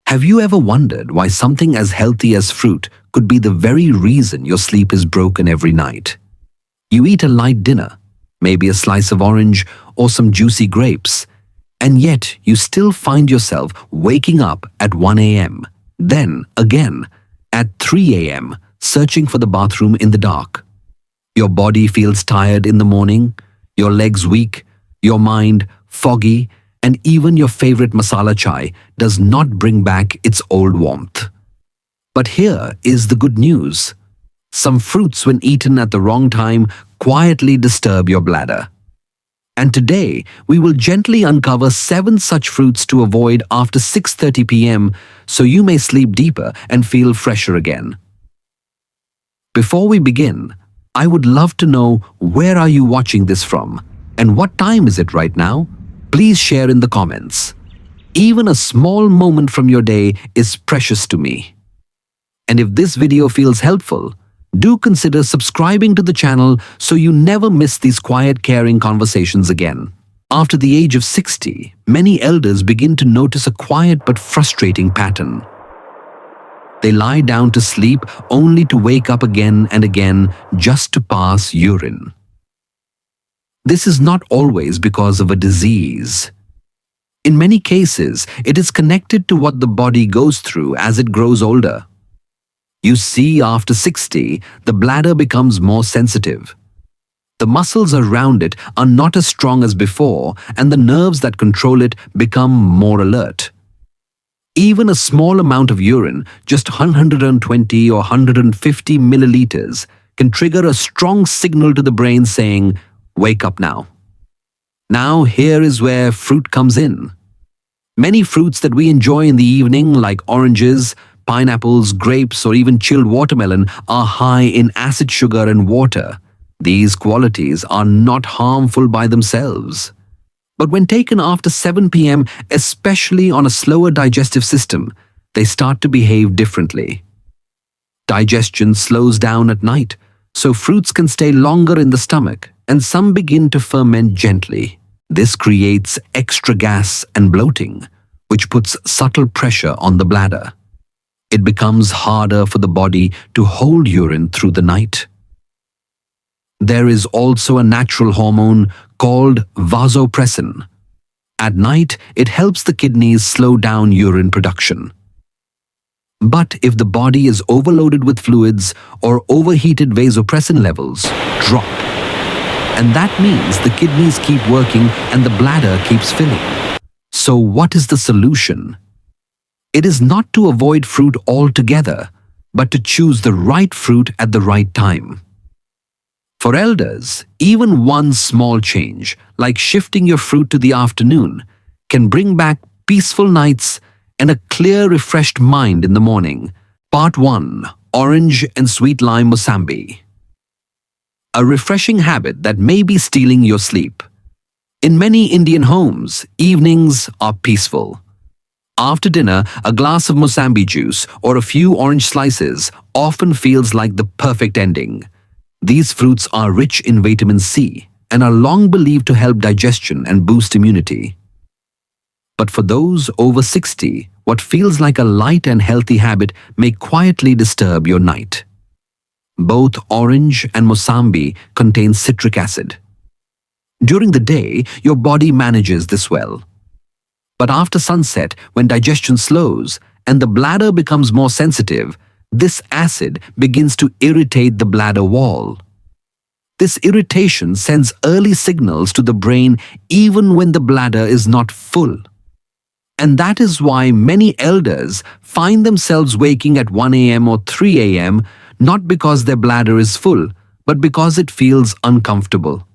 Have you ever wondered why something as healthy as fruit could be the very reason your sleep is broken every night? You eat a light dinner, maybe a slice of orange or some juicy grapes, and yet you still find yourself waking up at 1 a.m., then again at 3 a.m., searching for the bathroom in the dark. Your body feels tired in the morning, your legs weak, your mind foggy, and even your favorite masala chai does not bring back its old warmth. But here is the good news. Some fruits, when eaten at the wrong time, quietly disturb your bladder. And today, we will gently uncover 7 such fruits to avoid after 6:30 p.m. so you may sleep deeper and feel fresher again. Before we begin, I would love to know, where are you watching this from? And what time is it right now? Please share in the comments. Even a small moment from your day is precious to me. And if this video feels helpful, do consider subscribing to the channel so you never miss these quiet, caring conversations again. After the age of 60, many elders begin to notice a quiet but frustrating pattern. They lie down to sleep only to wake up again and again just to pass urine. This is not always because of a disease. In many cases, it is connected to what the body goes through as it grows older. You see, after 60, the bladder becomes more sensitive. The muscles around it are not as strong as before, and the nerves that control it become more alert. Even a small amount of urine, just 120 or 150 milliliters, can trigger a strong signal to the brain saying, "Wake up now." Now, here is where fruit comes in. Many fruits that we enjoy in the evening, like oranges, pineapples, grapes, or even chilled watermelon, are high in acid, sugar, and water. These qualities are not harmful by themselves. But when taken after 7 p.m., especially on a slower digestive system, they start to behave differently. Digestion slows down at night, so fruits can stay longer in the stomach, and some begin to ferment gently. This creates extra gas and bloating, which puts subtle pressure on the bladder. It becomes harder for the body to hold urine through the night. There is also a natural hormone called vasopressin. At night, it helps the kidneys slow down urine production. But if the body is overloaded with fluids, or overheated, vasopressin levels drop. And that means the kidneys keep working and the bladder keeps filling. So what is the solution? It is not to avoid fruit altogether, but to choose the right fruit at the right time. For elders, even one small change, like shifting your fruit to the afternoon, can bring back peaceful nights and a clear, refreshed mind in the morning. Part 1. Orange and Sweet Lime Mosambi. A refreshing habit that may be stealing your sleep. In many Indian homes, evenings are peaceful. After dinner, a glass of Mosambi juice or a few orange slices often feels like the perfect ending. These fruits are rich in vitamin C and are long believed to help digestion and boost immunity. But for those over 60, what feels like a light and healthy habit may quietly disturb your night. Both orange and Mosambi contain citric acid. During the day, your body manages this well. But after sunset, when digestion slows and the bladder becomes more sensitive, this acid begins to irritate the bladder wall. This irritation sends early signals to the brain even when the bladder is not full. And that is why many elders find themselves waking at 1 a.m. or 3 a.m. not because their bladder is full, but because it feels uncomfortable.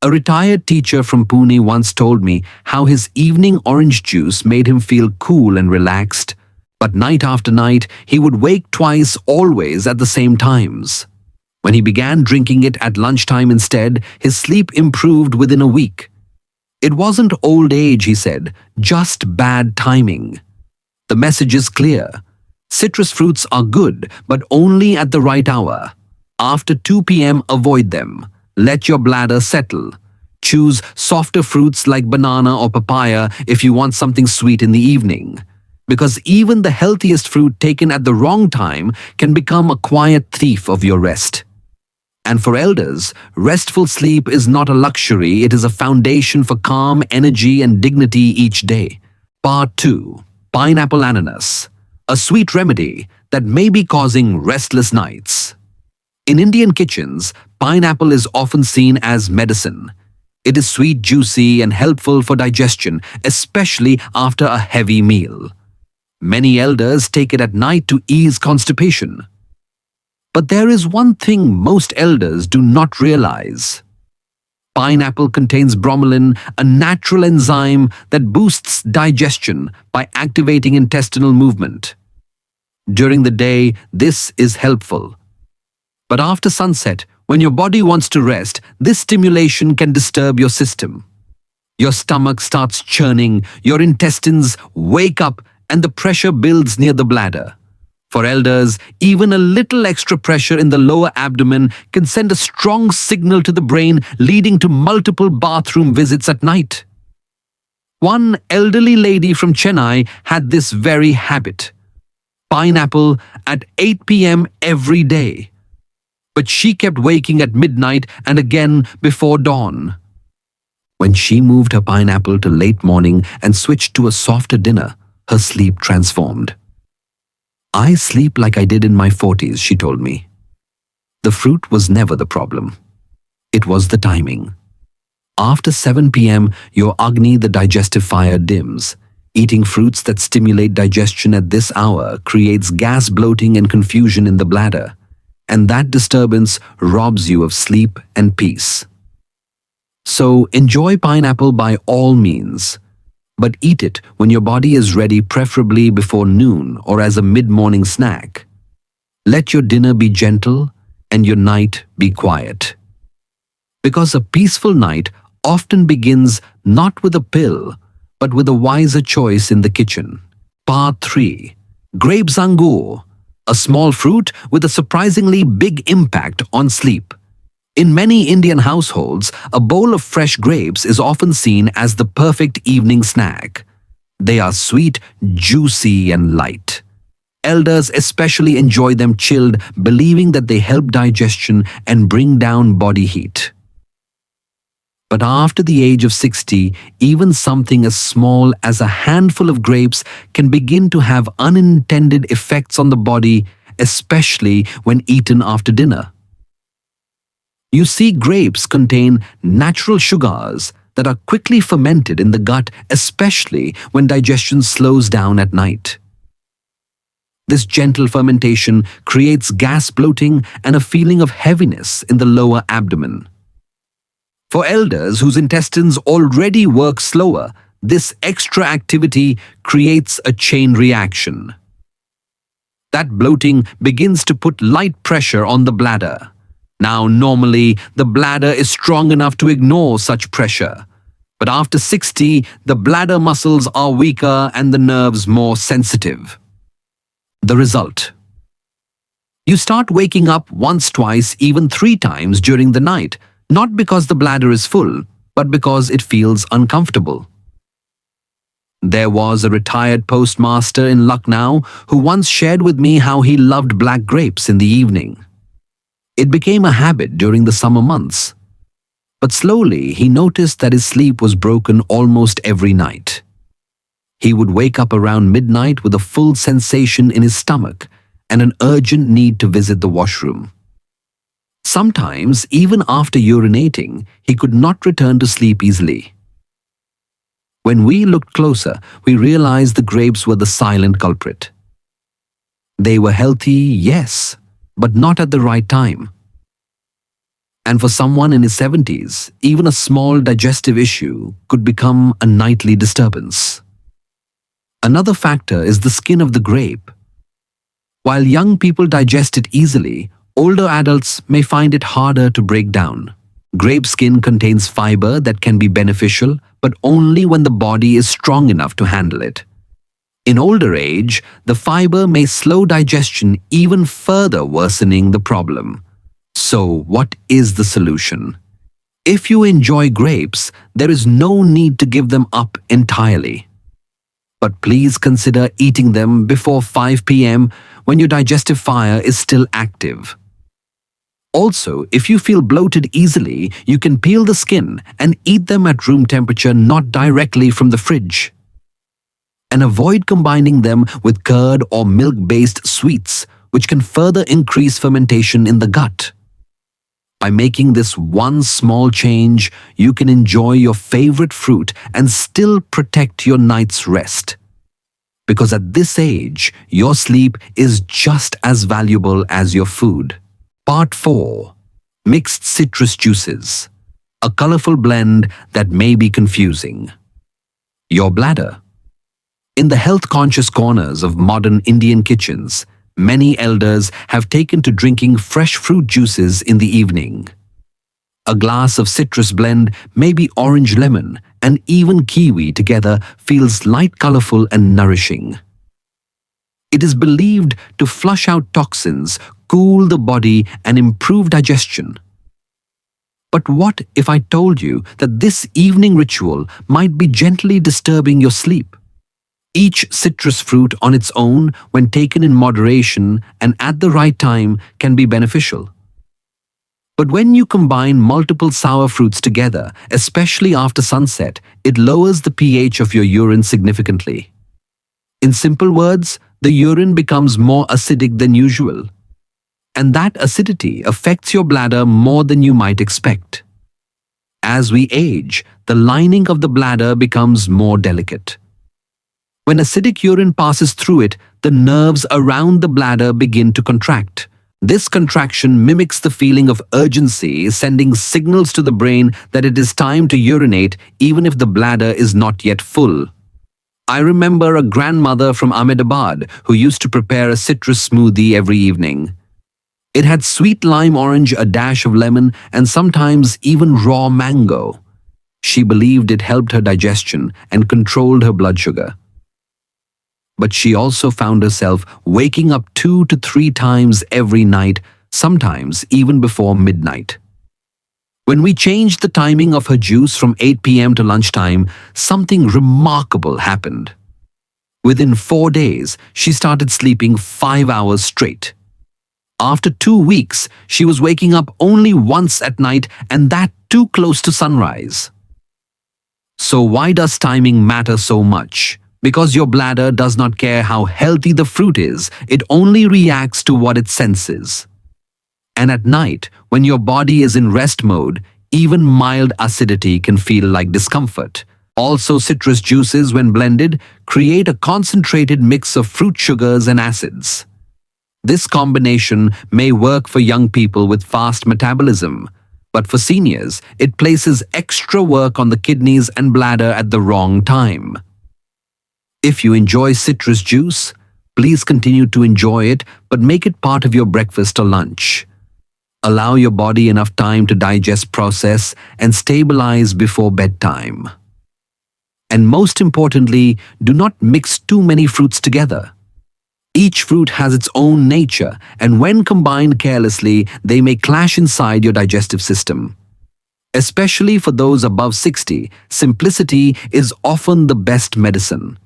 A retired teacher from Pune once told me how his evening orange juice made him feel cool and relaxed, but night after night he would wake twice, always at the same times. When he began drinking it at lunchtime instead, his sleep improved within a week. It wasn't old age, he said, just bad timing. The message is clear. Citrus fruits are good, but only at the right hour. After 2 p.m., avoid them. Let your bladder settle. Choose softer fruits like banana or papaya if you want something sweet in the evening. because even the healthiest fruit taken at the wrong time can become a quiet thief of your rest. And for elders, restful sleep is not a luxury, it is a foundation for calm, energy, and dignity each day. Part 2. Pineapple ananas, a sweet remedy that may be causing restless nights. In Indian kitchens, pineapple is often seen as medicine. It is sweet, juicy, and helpful for digestion, especially after a heavy meal. Many elders take it at night to ease constipation. But there is one thing most elders do not realize. Pineapple contains bromelain, a natural enzyme that boosts digestion by activating intestinal movement. During the day, this is helpful. But after sunset, when your body wants to rest, this stimulation can disturb your system. Your stomach starts churning, your intestines wake up, and the pressure builds near the bladder. For elders, even a little extra pressure in the lower abdomen can send a strong signal to the brain, leading to multiple bathroom visits at night. One elderly lady from Chennai had this very habit. Pineapple at 8 p.m. every day. But she kept waking at midnight and again before dawn. When she moved her pineapple to late morning and switched to a softer dinner, her sleep transformed. "I sleep like I did in my 40s, she told me. The fruit was never the problem. It was the timing. After 7 p.m., your Agni, the digestive fire, dims. Eating fruits that stimulate digestion at this hour creates gas bloating and confusion in the bladder, and that disturbance robs you of sleep and peace. So enjoy pineapple by all means, but eat it when your body is ready, preferably before noon or as a mid-morning snack. Let your dinner be gentle and your night be quiet. Because a peaceful night often begins not with a pill, but with a wiser choice in the kitchen. Part 3. Grape zangur, a small fruit with a surprisingly big impact on sleep. In many Indian households, a bowl of fresh grapes is often seen as the perfect evening snack. They are sweet, juicy, and light. Elders especially enjoy them chilled, believing that they help digestion and bring down body heat. But after the age of 60, even something as small as a handful of grapes can begin to have unintended effects on the body, especially when eaten after dinner. You see, grapes contain natural sugars that are quickly fermented in the gut, especially when digestion slows down at night. This gentle fermentation creates gas bloating and a feeling of heaviness in the lower abdomen. For elders whose intestines already work slower, this extra activity creates a chain reaction. That bloating begins to put light pressure on the bladder. Now, normally, the bladder is strong enough to ignore such pressure. But after 60, the bladder muscles are weaker and the nerves more sensitive. The result: you start waking up once, twice, even 3 times during the night, not because the bladder is full, but because it feels uncomfortable. There was a retired postmaster in Lucknow who once shared with me how he loved black grapes in the evening. It became a habit during the summer months. But slowly he noticed that his sleep was broken almost every night. He would wake up around midnight with a full sensation in his stomach and an urgent need to visit the washroom. Sometimes, even after urinating, he could not return to sleep easily. When we looked closer, we realized the grapes were the silent culprit. They were healthy, yes, but not at the right time. And for someone in his 70s, even a small digestive issue could become a nightly disturbance. Another factor is the skin of the grape. While young people digest it easily, older adults may find it harder to break down. Grape skin contains fiber that can be beneficial, but only when the body is strong enough to handle it. In older age, the fiber may slow digestion even further, worsening the problem. So, what is the solution? If you enjoy grapes, there is no need to give them up entirely. But please consider eating them before 5 p.m. when your digestive fire is still active. Also, if you feel bloated easily, you can peel the skin and eat them at room temperature, not directly from the fridge. And avoid combining them with curd or milk-based sweets, which can further increase fermentation in the gut. By making this one small change, you can enjoy your favorite fruit and still protect your night's rest. Because at this age, your sleep is just as valuable as your food. Part 4. Mixed citrus juices. A colorful blend that may be confusing. Your bladder. In the health-conscious corners of modern Indian kitchens, many elders have taken to drinking fresh fruit juices in the evening. A glass of citrus blend, maybe orange lemon, and even kiwi together feels light, colorful, and nourishing. It is believed to flush out toxins, cool the body, and improve digestion. But what if I told you that this evening ritual might be gently disturbing your sleep? Each citrus fruit on its own, when taken in moderation and at the right time, can be beneficial. But when you combine multiple sour fruits together, especially after sunset, it lowers the pH of your urine significantly. In simple words, the urine becomes more acidic than usual. And that acidity affects your bladder more than you might expect. As we age, the lining of the bladder becomes more delicate. When acidic urine passes through it, the nerves around the bladder begin to contract. This contraction mimics the feeling of urgency, sending signals to the brain that it is time to urinate even if the bladder is not yet full. I remember a grandmother from Ahmedabad who used to prepare a citrus smoothie every evening. It had sweet lime orange, a dash of lemon, and sometimes even raw mango. She believed it helped her digestion and controlled her blood sugar. But she also found herself waking up 2 to 3 times every night, sometimes even before midnight. When we changed the timing of her juice from 8 p.m. to lunchtime, something remarkable happened. Within 4 days, she started sleeping 5 hours straight. After 2 weeks, she was waking up only once at night, and that too close to sunrise. So why does timing matter so much? Because your bladder does not care how healthy the fruit is, it only reacts to what it senses. And at night, when your body is in rest mode, even mild acidity can feel like discomfort. Also, citrus juices, when blended, create a concentrated mix of fruit sugars and acids. This combination may work for young people with fast metabolism, but for seniors, it places extra work on the kidneys and bladder at the wrong time. If you enjoy citrus juice, please continue to enjoy it, but make it part of your breakfast or lunch. Allow your body enough time to digest, process, and stabilize before bedtime. And most importantly, do not mix too many fruits together. Each fruit has its own nature, and when combined carelessly, they may clash inside your digestive system. Especially for those above 60, simplicity is often the best medicine.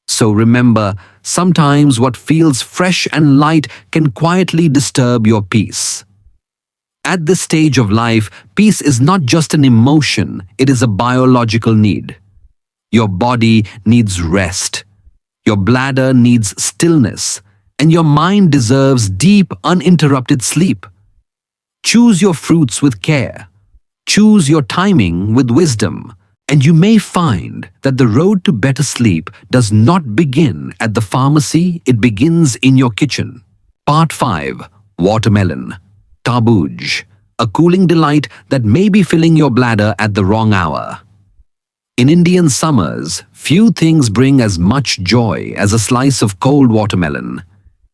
So remember, sometimes what feels fresh and light can quietly disturb your peace. At this stage of life, peace is not just an emotion, it is a biological need. Your body needs rest. Your bladder needs stillness, and your mind deserves deep, uninterrupted sleep. Choose your fruits with care. Choose your timing with wisdom, and you may find that the road to better sleep does not begin at the pharmacy, it begins in your kitchen. Part 5. Watermelon. Tarbooj, a cooling delight that may be filling your bladder at the wrong hour. In Indian summers, few things bring as much joy as a slice of cold watermelon.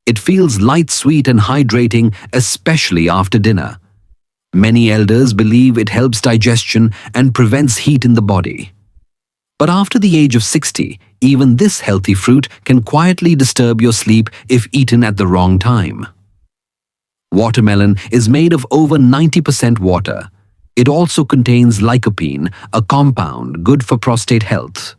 It feels light, sweet, and hydrating, especially after dinner. Many elders believe it helps digestion and prevents heat in the body. But after the age of 60, even this healthy fruit can quietly disturb your sleep if eaten at the wrong time. Watermelon is made of over 90% water. It also contains lycopene, a compound good for prostate health.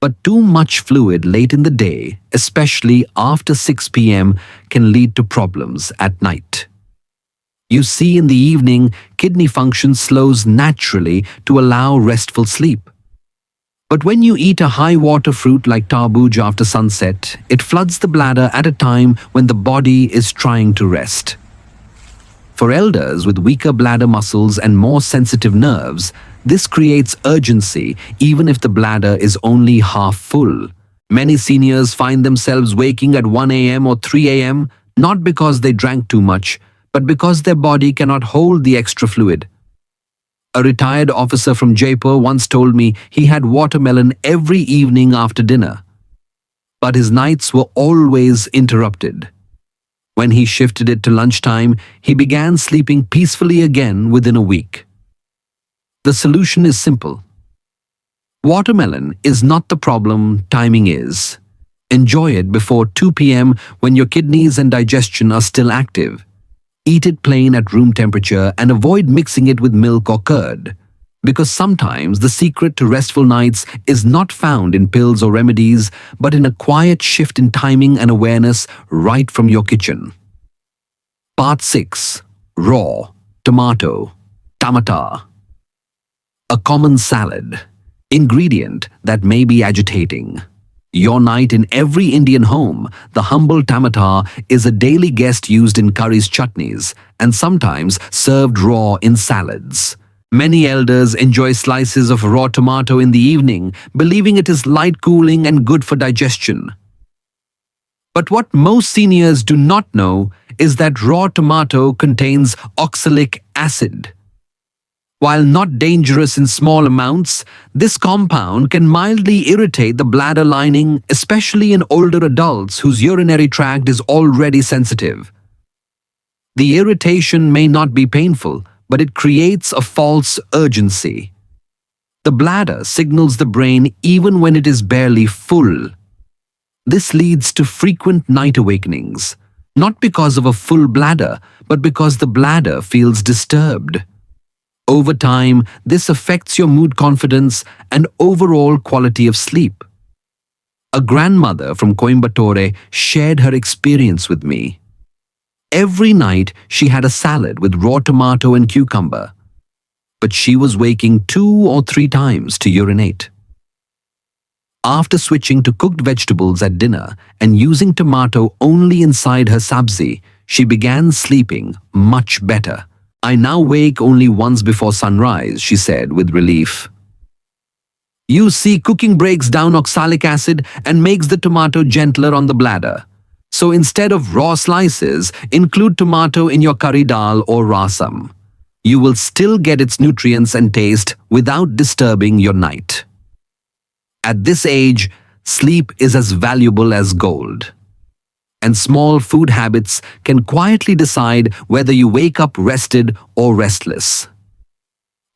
But too much fluid late in the day, especially after 6 p.m., can lead to problems at night. You see, in the evening, kidney function slows naturally to allow restful sleep. But when you eat a high-water fruit like tarbooj after sunset, it floods the bladder at a time when the body is trying to rest. For elders with weaker bladder muscles and more sensitive nerves, this creates urgency even if the bladder is only half full. Many seniors find themselves waking at 1 a.m. or 3 a.m. not because they drank too much, but because their body cannot hold the extra fluid. A retired officer from Jaipur once told me he had watermelon every evening after dinner. But his nights were always interrupted. When he shifted it to lunchtime, he began sleeping peacefully again within a week. The solution is simple. Watermelon is not the problem, timing is. Enjoy it before 2 p.m. when your kidneys and digestion are still active. Eat it plain at room temperature and avoid mixing it with milk or curd. Because sometimes the secret to restful nights is not found in pills or remedies, but in a quiet shift in timing and awareness right from your kitchen. Part 6. Raw Tomato Tomato. A common salad. Ingredient that may be agitating. Your night in every Indian home, the humble tomato is a daily guest used in curries, chutneys, and sometimes served raw in salads. Many elders enjoy slices of raw tomato in the evening, believing it is light cooling and good for digestion. But what most seniors do not know is that raw tomato contains oxalic acid. While not dangerous in small amounts, this compound can mildly irritate the bladder lining, especially in older adults whose urinary tract is already sensitive. The irritation may not be painful, but it creates a false urgency. The bladder signals the brain even when it is barely full. This leads to frequent night awakenings, not because of a full bladder, but because the bladder feels disturbed. Over time, this affects your mood, confidence, and overall quality of sleep. A grandmother from Coimbatore shared her experience with me. Every night, she had a salad with raw tomato and cucumber, but she was waking 2 or 3 times to urinate. After switching to cooked vegetables at dinner and using tomato only inside her sabzi, she began sleeping much better. I now wake only once before sunrise, she said with relief. You see, cooking breaks down oxalic acid and makes the tomato gentler on the bladder. So instead of raw slices, include tomato in your curry dal or rasam. You will still get its nutrients and taste without disturbing your night. At this age, sleep is as valuable as gold. And small food habits can quietly decide whether you wake up rested or restless.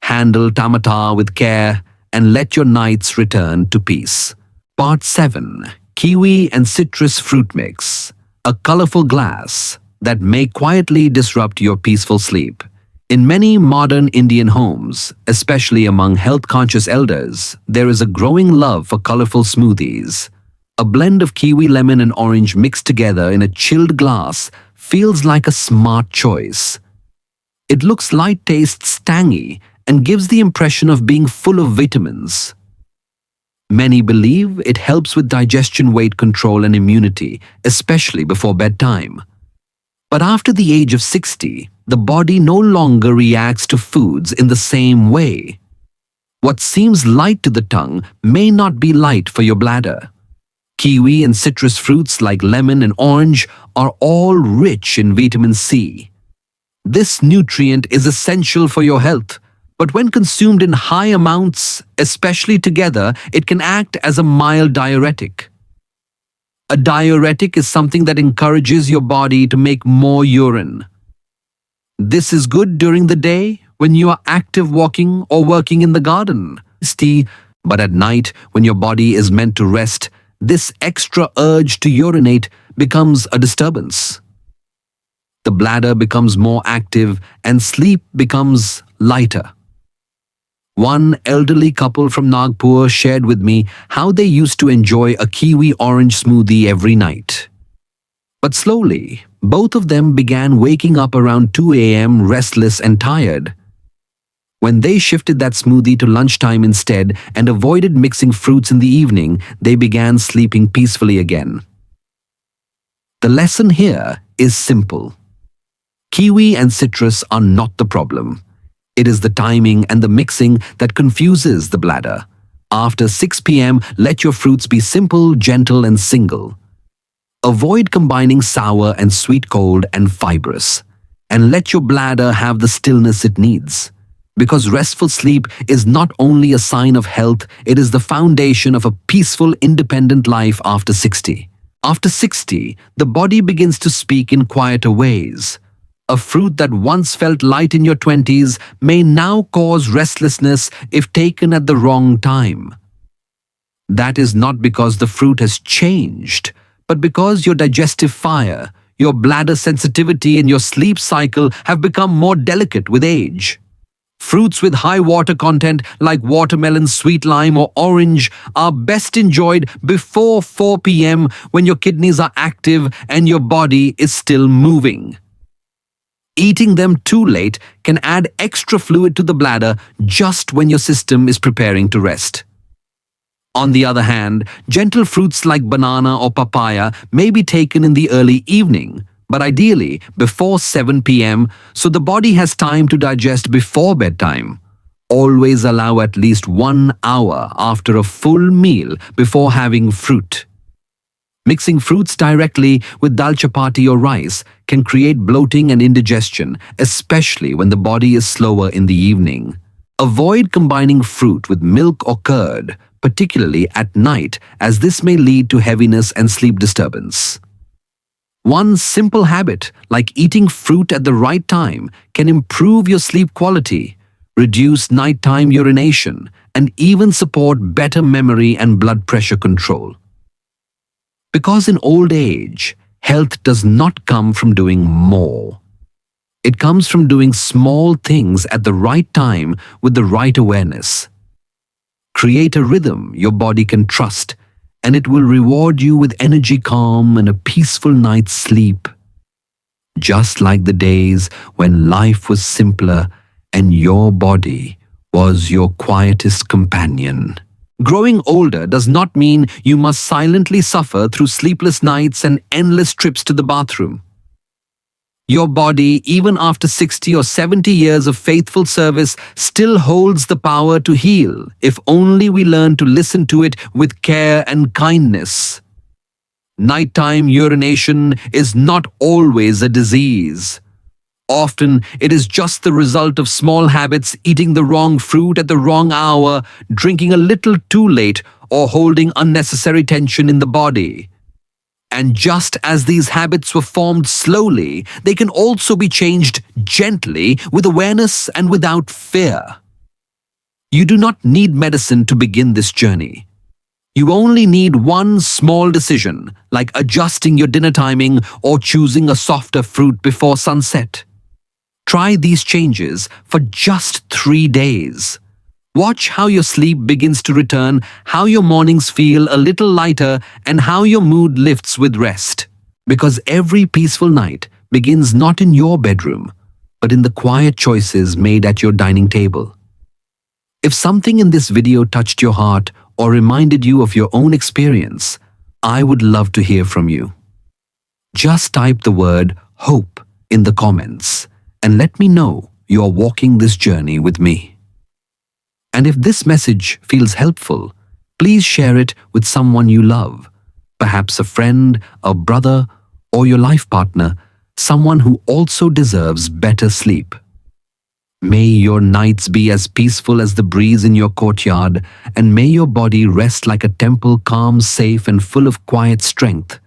Handle tomato with care and let your nights return to peace. Part 7. Kiwi and citrus fruit mix. A colorful glass that may quietly disrupt your peaceful sleep. In many modern Indian homes, especially among health-conscious elders, there is a growing love for colorful smoothies. A blend of kiwi, lemon, and orange mixed together in a chilled glass feels like a smart choice. It looks light, tastes tangy, and gives the impression of being full of vitamins. Many believe it helps with digestion, weight control, and immunity, especially before bedtime. But after the age of 60, the body no longer reacts to foods in the same way. What seems light to the tongue may not be light for your bladder. Kiwi and citrus fruits like lemon and orange are all rich in vitamin C. This nutrient is essential for your health, but when consumed in high amounts, especially together, it can act as a mild diuretic. A diuretic is something that encourages your body to make more urine. This is good during the day when you are active walking or working in the garden. But at night, when your body is meant to rest, this extra urge to urinate becomes a disturbance. The bladder becomes more active and sleep becomes lighter. One elderly couple from Nagpur shared with me how they used to enjoy a kiwi orange smoothie every night. But slowly, both of them began waking up around 2 a.m. restless and tired. When they shifted that smoothie to lunchtime instead and avoided mixing fruits in the evening, they began sleeping peacefully again. The lesson here is simple. Kiwi and citrus are not the problem. It is the timing and the mixing that confuses the bladder. After 6 p.m., let your fruits be simple, gentle, and single. Avoid combining sour and sweet cold and fibrous. And let your bladder have the stillness it needs. Because restful sleep is not only a sign of health, it is the foundation of a peaceful, independent life after 60. After 60, the body begins to speak in quieter ways. A fruit that once felt light in your 20s may now cause restlessness if taken at the wrong time. That is not because the fruit has changed, but because your digestive fire, your bladder sensitivity, and your sleep cycle have become more delicate with age. Fruits with high water content like watermelon, sweet lime, or orange are best enjoyed before 4 p.m. when your kidneys are active and your body is still moving. Eating them too late can add extra fluid to the bladder just when your system is preparing to rest. On the other hand, gentle fruits like banana or papaya may be taken in the early evening, but ideally before 7 p.m. so the body has time to digest before bedtime. Always allow at least 1 hour after a full meal before having fruit. Mixing fruits directly with dal chapati or rice can create bloating and indigestion, especially when the body is slower in the evening. Avoid combining fruit with milk or curd, particularly at night, as this may lead to heaviness and sleep disturbance. One simple habit, like eating fruit at the right time, can improve your sleep quality, reduce nighttime urination, and even support better memory and blood pressure control. Because in old age, health does not come from doing more. It comes from doing small things at the right time with the right awareness. Create a rhythm your body can trust, and it will reward you with energy, calm, and a peaceful night's sleep. Just like the days when life was simpler and your body was your quietest companion. Growing older does not mean you must silently suffer through sleepless nights and endless trips to the bathroom. Your body, even after 60 or 70 years of faithful service, still holds the power to heal if only we learn to listen to it with care and kindness. Nighttime urination is not always a disease. Often, it is just the result of small habits, eating the wrong fruit at the wrong hour, drinking a little too late, or holding unnecessary tension in the body. And just as these habits were formed slowly, they can also be changed gently, with awareness and without fear. You do not need medicine to begin this journey. You only need one small decision, like adjusting your dinner timing or choosing a softer fruit before sunset. Try these changes for just 3 days. Watch how your sleep begins to return, how your mornings feel a little lighter, and how your mood lifts with rest. Because every peaceful night begins not in your bedroom, but in the quiet choices made at your dining table. If something in this video touched your heart or reminded you of your own experience, I would love to hear from you. Just type the word HOPE in the comments and let me know you are walking this journey with me. And if this message feels helpful, please share it with someone you love, perhaps a friend, a brother, or your life partner, someone who also deserves better sleep. May your nights be as peaceful as the breeze in your courtyard, and may your body rest like a temple, calm, safe, and full of quiet strength.